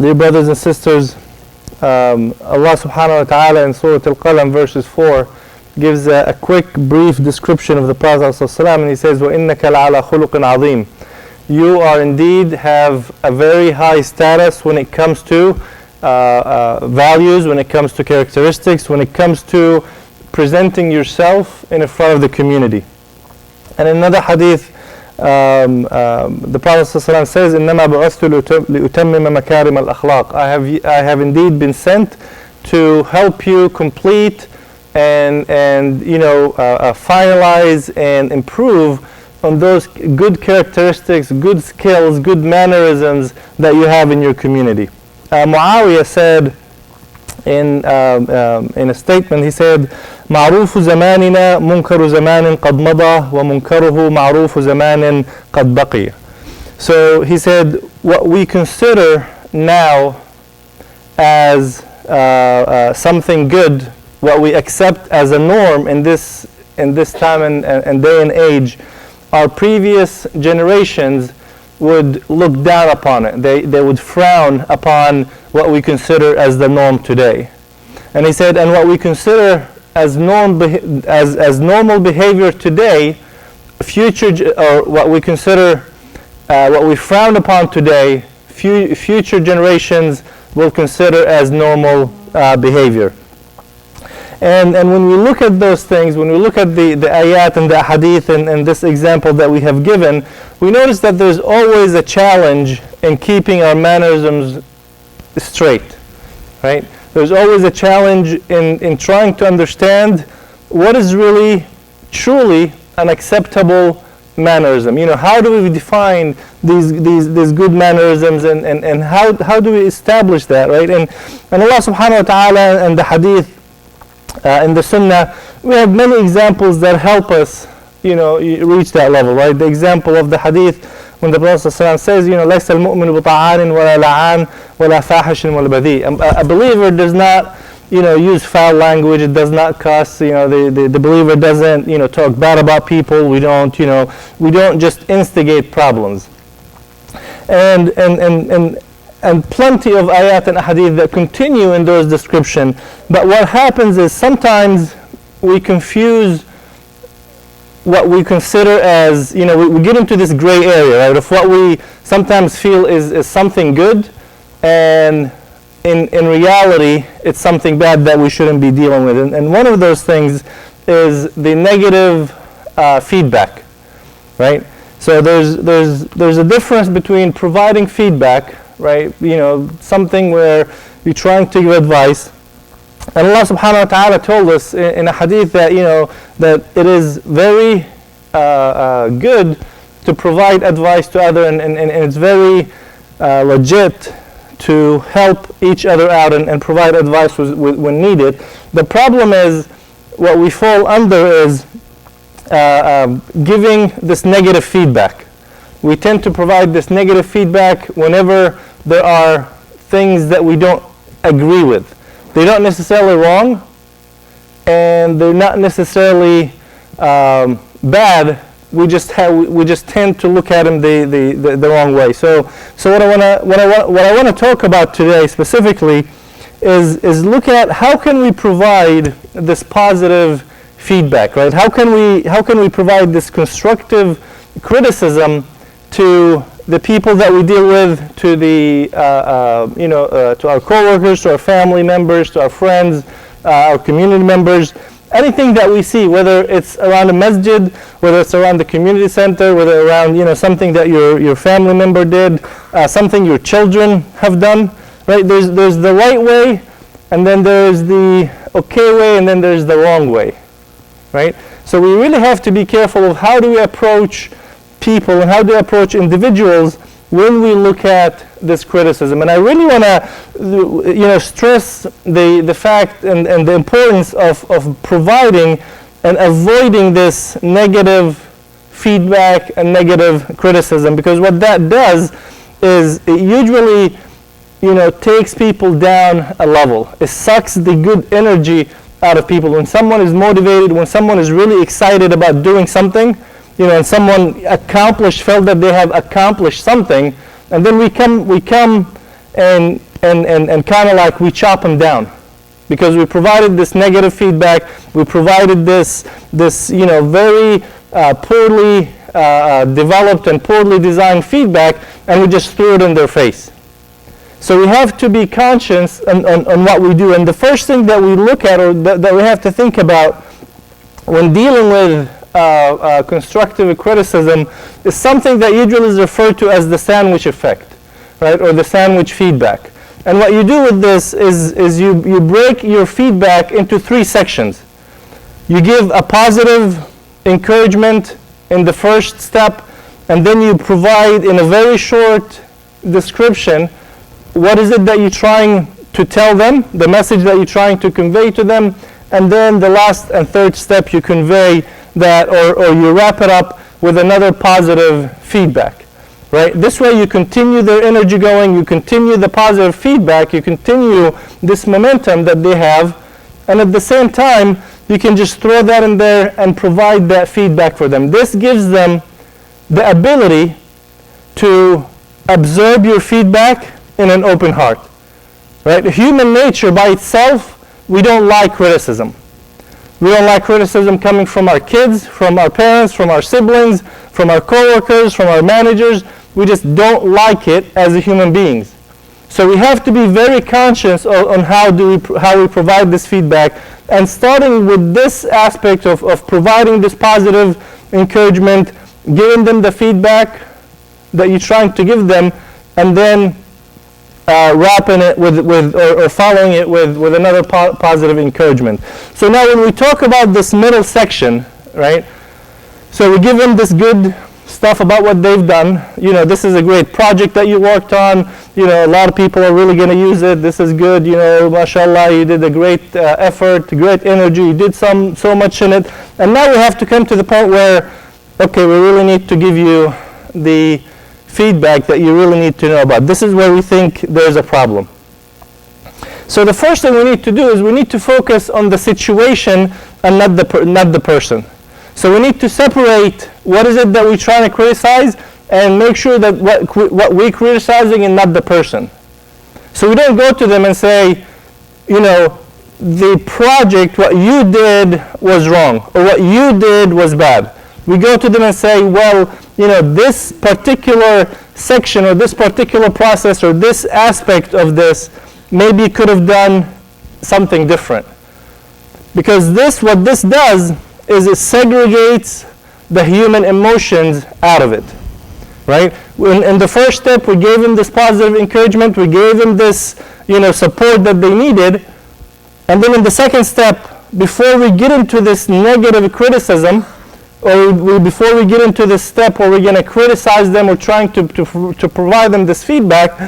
Dear brothers and sisters, Allah subhanahu wa ta'ala in Surah Al-Qalam verses 4 gives a quick brief description of the Prophet ﷺ, and he says, وَإِنَّكَ لَعَلَى خُلُقٍ عَظِيمٍ. You are indeed have a very high status when it comes to values, when it comes to characteristics, when it comes to presenting yourself in front of the community. And in another hadith, the Prophet ﷺ says, إِنَّمَا بُعِثْتُ لِأُتَمِّمَ مَكَارِمَ الْأَخْلَاقِ. I have indeed been sent to help you complete and finalize and improve on those good characteristics, good skills, good mannerisms that you have in your community. Muawiyah said in a statement, he said, معروف زماننا منكر زمان قد مضى ومنكره معروف زمان قد بقي. So he said, what we consider now as something good, what we accept as a norm in this time and day and age, our previous generations would look down upon it. They would frown upon what we consider as the norm today. And he said, and what we consider as normal behavior today, or what we consider, what we frown upon today, future generations will consider as normal behavior. And when we look at those things, when we look at the ayat and the hadith and this example that we have given, we notice that there's always a challenge in keeping our mannerisms straight, right? There's always a challenge in trying to understand what is really, truly an acceptable mannerism. How do we define these good mannerisms and how do we establish that, right? And Allah subhanahu wa ta'ala and the hadith, in the Sunnah, we have many examples that help us, reach that level, right? The example of the hadith when the Prophet ﷺ says, لَيْسَ الْمُؤْمِنُ بِطَعَانٍ وَلَا لَعَانٍ وَلَا فَاحِشٍ وَلَا بَذِيءٍ. A believer does not, use foul language. It does not cuss. The believer doesn't, talk bad about people. We don't just instigate problems. And plenty of ayat and hadith that continue in those descriptions. But what happens is sometimes we confuse what we consider as, we get into this gray area, right, of what we sometimes feel is something good, and in reality it's something bad that we shouldn't be dealing with. And one of those things is the negative feedback, right? So there's a difference between providing feedback, right? Something where you're trying to give advice. And Allah subhanahu wa ta'ala told us in a hadith that, that it is very good to provide advice to others, and it's very legit to help each other out and provide advice when needed. The problem is, what we fall under is giving this negative feedback. We tend to provide this negative feedback whenever there are things that we don't agree with. They're not necessarily wrong, and they're not necessarily bad. We just tend to look at them the wrong way. So what I want to talk about today specifically is look at how can we provide this positive feedback, right? How can we provide this constructive criticism to the people that we deal with, to to our coworkers, to our family members, to our friends, our community members, anything that we see, whether it's around a masjid, whether it's around the community center, whether around something that your family member did, something your children have done, right? There's the right way, and then there's the okay way, and then there's the wrong way, right? So we really have to be careful of how do we approach people and how do we approach individuals when we look at this criticism. And I really want to stress the fact and the importance of providing and avoiding this negative feedback and negative criticism, because what that does is it usually takes people down a level. It sucks the good energy out of people. When someone is motivated, when someone is really excited about doing something, and someone felt that they have accomplished something, and then we come and kind of like we chop them down. Because we provided this negative feedback, we provided this very poorly developed and poorly designed feedback, and we just threw it in their face. So we have to be conscious on what we do. And the first thing that we look at, or that we have to think about when dealing with constructive criticism, is something that usually is referred to as the sandwich effect, right, or the sandwich feedback. And what you do with this is you break your feedback into 3 sections. You give a positive encouragement in the first step, and then you provide in a very short description what is it that you're trying to tell them, the message that you're trying to convey to them, and then the last and third step you convey that, or you wrap it up with another positive feedback. Right? This way you continue their energy going, you continue the positive feedback, you continue this momentum that they have, and at the same time, you can just throw that in there and provide that feedback for them. This gives them the ability to absorb your feedback in an open heart. Right? Human nature by itself, we don't like criticism. We don't like criticism coming from our kids, from our parents, from our siblings, from our coworkers, from our managers. We just don't like it as human beings. So we have to be very conscious on how we provide this feedback. And starting with this aspect of providing this positive encouragement, giving them the feedback that you're trying to give them, and then wrapping it or following it with another positive encouragement. So now when we talk about this middle section, right? So we give them this good stuff about what they've done. This is a great project that you worked on. A lot of people are really going to use it. This is good. Mashallah, you did a great effort, great energy. You did so much in it. And now we have to come to the point where, okay, we really need to give you the feedback that you really need to know about. This is where we think there's a problem. So the first thing we need to do is we need to focus on the situation and not the person. So we need to separate what is it that we're trying to criticize and make sure that what we're criticizing and not the person. So we don't go to them and say, the project, what you did was wrong, or what you did was bad. We go to them and say, well, this particular section or this particular process or this aspect of this, maybe you could have done something different. Because what this does is it segregates the human emotions out of it, right? In the first step, we gave them this positive encouragement, we gave them this, support that they needed, and then in the second step, before we get into this negative criticism, or before we get into this step where we're going to criticize them or trying to provide them this feedback,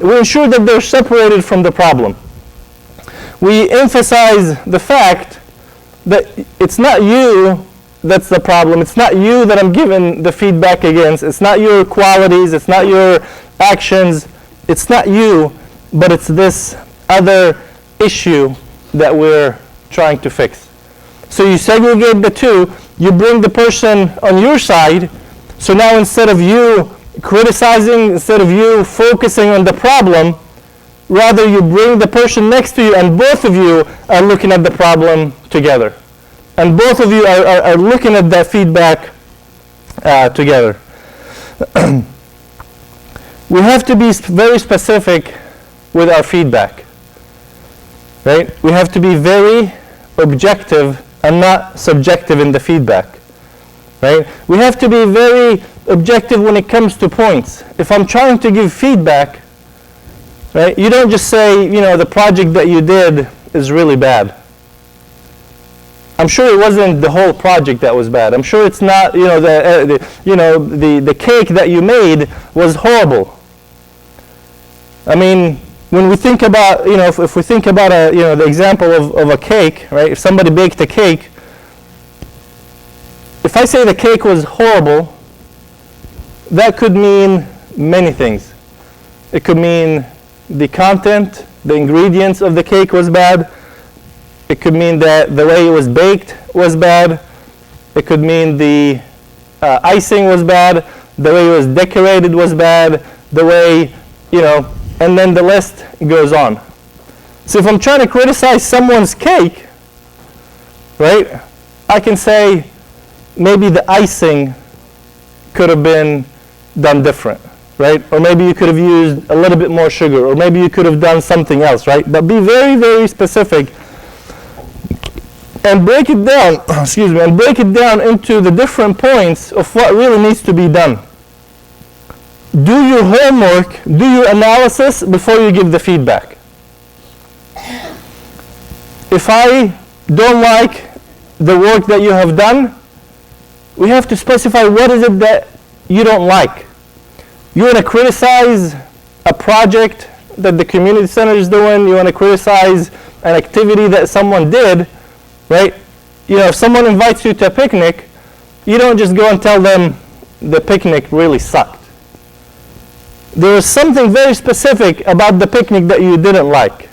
we ensure that they're separated from the problem. We emphasize the fact that it's not you that's the problem. It's not you that I'm giving the feedback against. It's not your qualities. It's not your actions. It's not you, but it's this other issue that we're trying to fix. So you segregate the two. You bring the person on your side. So now instead of you criticizing, instead of you focusing on the problem, rather you bring the person next to you and both of you are looking at the problem together. And both of you are looking at that feedback together. We have to be very specific with our feedback. Right? We have to be very objective and not subjective in the feedback. Right? We have to be very objective when it comes to points. If I'm trying to give feedback, right, you don't just say, the project that you did is really bad. I'm sure it wasn't the whole project that was bad. I'm sure it's not, the cake that you made was horrible. I mean, when we think about, if we think about the example of a cake, right? If somebody baked a cake, if I say the cake was horrible, that could mean many things. It could mean the content, the ingredients of the cake was bad. It could mean that the way it was baked was bad. It could mean the icing was bad. The way it was decorated was bad. The way and then the list goes on. So if I'm trying to criticize someone's cake, right, I can say maybe the icing could have been done different, right? Or maybe you could have used a little bit more sugar, or maybe you could have done something else, right? But be very, very specific and break it down, and break it down into the different points of what really needs to be done. Do your homework, do your analysis before you give the feedback. If I don't like the work that you have done, we have to specify what is it that you don't like. You want to criticize a project that the community center is doing, you want to criticize an activity that someone did, right? If someone invites you to a picnic, you don't just go and tell them the picnic really sucked. There is something very specific about the picnic that you didn't like.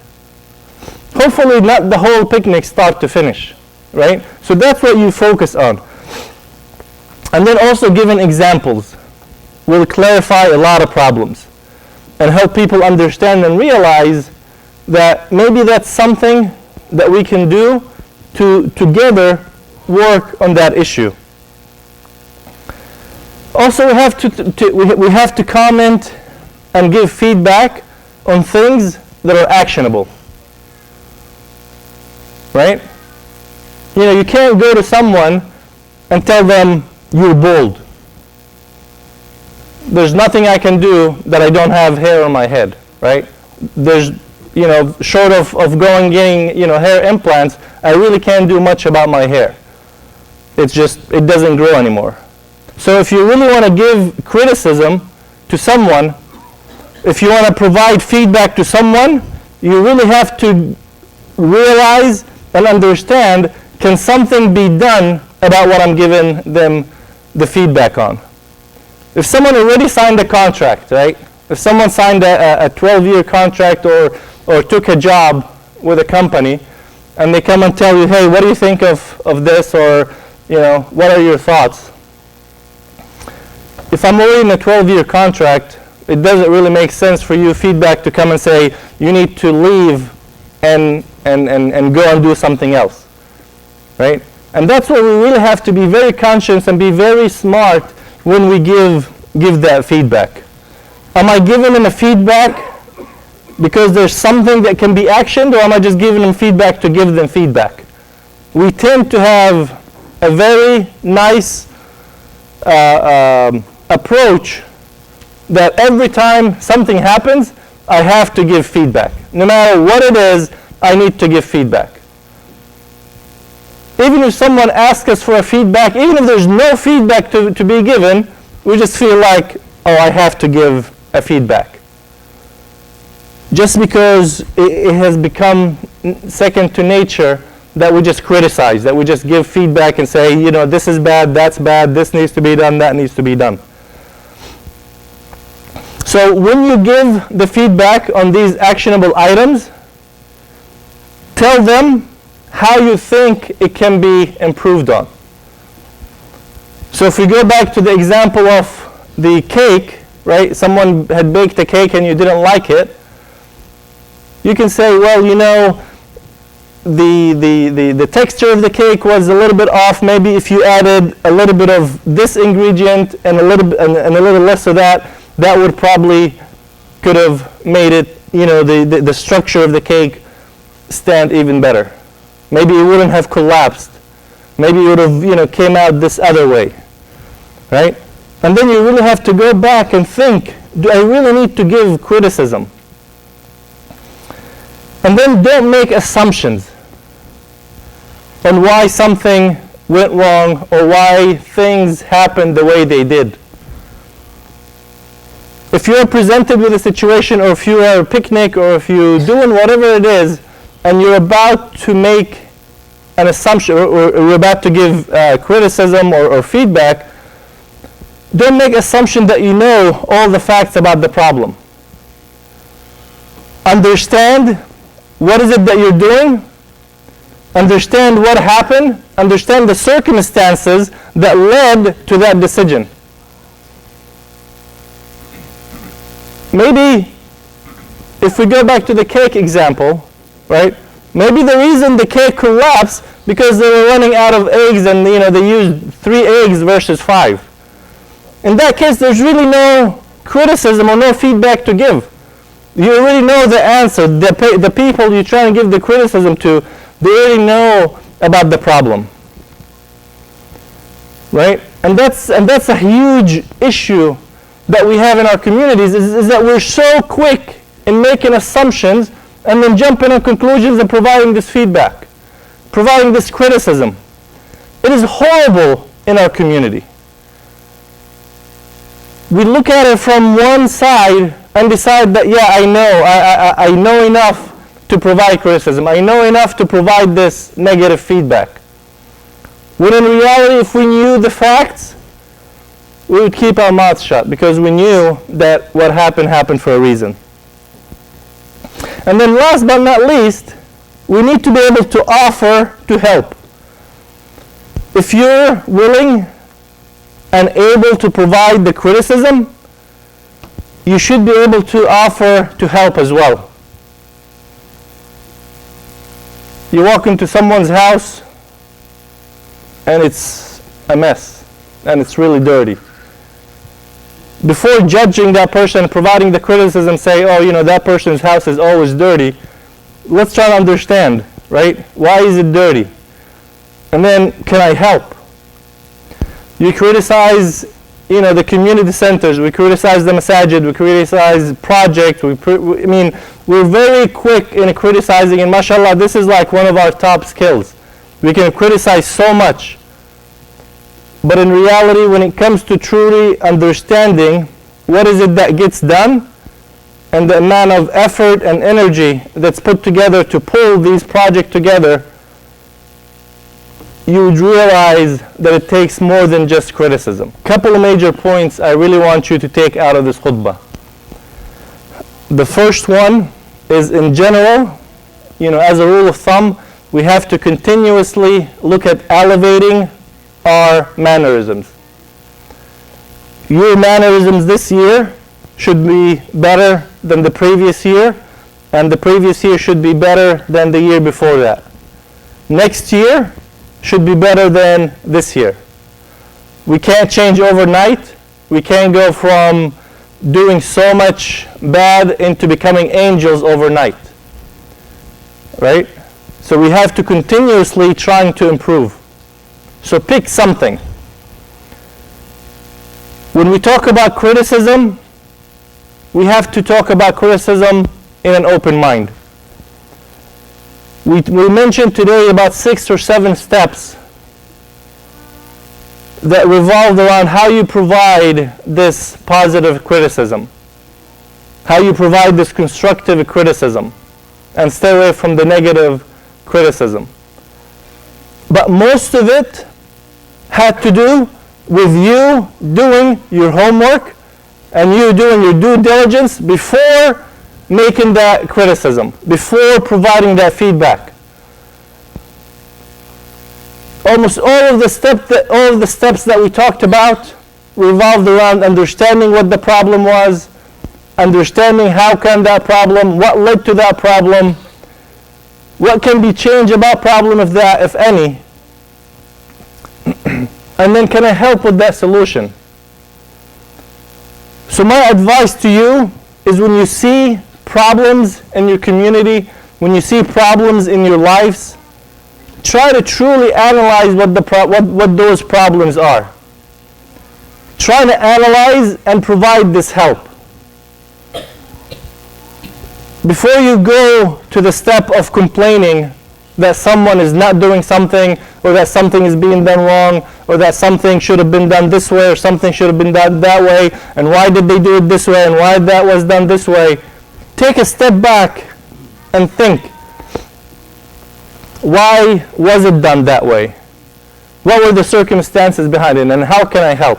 Hopefully not the whole picnic start to finish, right? So that's what you focus on. And then also giving examples will clarify a lot of problems and help people understand and realize that maybe that's something that we can do to together work on that issue. Also, we have to comment and give feedback on things that are actionable, right? You can't go to someone and tell them you're bald. There's nothing I can do that I don't have hair on my head, right? There's, short of going getting, hair implants, I really can't do much about my hair. It doesn't grow anymore. So if you really want to give criticism to someone, if you want to provide feedback to someone, you really have to realize and understand, can something be done about what I'm giving them the feedback on? If someone already signed a contract, right? If someone signed a 12-year contract or took a job with a company, and they come and tell you, hey, what do you think of this, or what are your thoughts? If I'm already in a 12-year contract, it doesn't really make sense for you feedback to come and say, you need to leave and go and do something else, right? And that's where we really have to be very conscious and be very smart when we give that feedback. Am I giving them a feedback because there's something that can be actioned, or am I just giving them feedback to give them feedback? We tend to have a very nice approach that every time something happens, I have to give feedback. No matter what it is, I need to give feedback. Even if someone asks us for a feedback, even if there's no feedback to be given, we just feel like, oh, I have to give a feedback. Just because it has become second to nature that we just criticize, that we just give feedback and say, this is bad, that's bad, this needs to be done, that needs to be done. So when you give the feedback on these actionable items, tell them how you think it can be improved on. So if we go back to the example of the cake, right? Someone had baked a cake and you didn't like it. You can say, well, the texture of the cake was a little bit off. Maybe if you added a little bit of this ingredient and a little less of that, that would probably could have made it, the structure of the cake stand even better. Maybe it wouldn't have collapsed. Maybe it would have, came out this other way, right? And then you really have to go back and think, do I really need to give criticism? And then don't make assumptions on why something went wrong or why things happened the way they did. If you're presented with a situation, or if you're at a picnic, or if you're doing whatever it is, and you're about to make an assumption, or you're about to give criticism or feedback, don't make assumption that you know all the facts about the problem. Understand what is it that you're doing, understand what happened, understand the circumstances that led to that decision. Maybe if we go back to the cake example, right? Maybe the reason the cake collapsed because they were running out of eggs, and they used 3 eggs versus 5. In that case, there's really no criticism or no feedback to give. You already know the answer. The people you're trying to give the criticism to, they already know about the problem, right? And that's a huge issue that we have in our communities, is that we're so quick in making assumptions and then jumping on conclusions and providing this feedback, providing this criticism. It is horrible in our community. We look at it from one side and decide that, yeah, I know enough to provide criticism. I know enough to provide this negative feedback. When in reality, if we knew the facts, we would keep our mouths shut, because we knew that what happened for a reason. And then last but not least, we need to be able to offer to help. If you're willing and able to provide the criticism, you should be able to offer to help as well. You walk into someone's house and it's a mess and it's really dirty. Before judging that person, providing the criticism, say, oh, that person's house is always dirty, let's try to understand, right? Why is it dirty? And then, can I help? You criticize, the community centers, we criticize the masajid, we criticize projects, we're very quick in criticizing, and mashallah, this is like one of our top skills. We can criticize so much. But in reality, when it comes to truly understanding what is it that gets done, and the amount of effort and energy that's put together to pull these projects together, you would realize that it takes more than just criticism. Couple of major points I really want you to take out of this khutbah. The first one is, in general, as a rule of thumb, we have to continuously look at elevating our mannerisms. Your mannerisms this year should be better than the previous year, and the previous year should be better than the year before that. Next year should be better than this year. We can't change overnight. We can't go from doing so much bad into becoming angels overnight, right? So we have to continuously trying to improve. So pick something. When we talk about criticism, we have to talk about criticism in an open mind. We mentioned today about 6 or 7 steps that revolved around how you provide this positive criticism, how you provide this constructive criticism, and stay away from the negative criticism. But most of it had to do with you doing your homework and you doing your due diligence before making that criticism, before providing that feedback. Almost all of the steps that we talked about revolved around understanding what the problem was, understanding how come that problem, what led to that problem, what can be changed about problem if any, and then can I help with that solution? So my advice to you is, when you see problems in your community, when you see problems in your lives, try to truly analyze what those problems are. Try to analyze and provide this help. Before you go to the step of complaining that someone is not doing something, or that something is being done wrong, or that something should have been done this way, or something should have been done that way, and why did they do it this way, and why that was done this way, take a step back and think, why was it done that way? What were the circumstances behind it, and how can I help?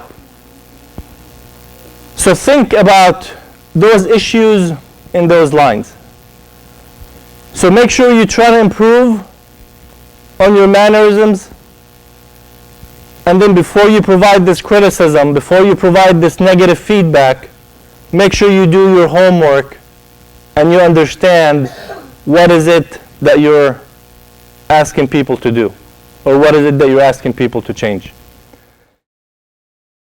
So think about those issues in those lines. So make sure you try to improve on your mannerisms, and then before you provide this criticism, before you provide this negative feedback, make sure you do your homework and you understand what is it that you're asking people to do, or what is it that you're asking people to change.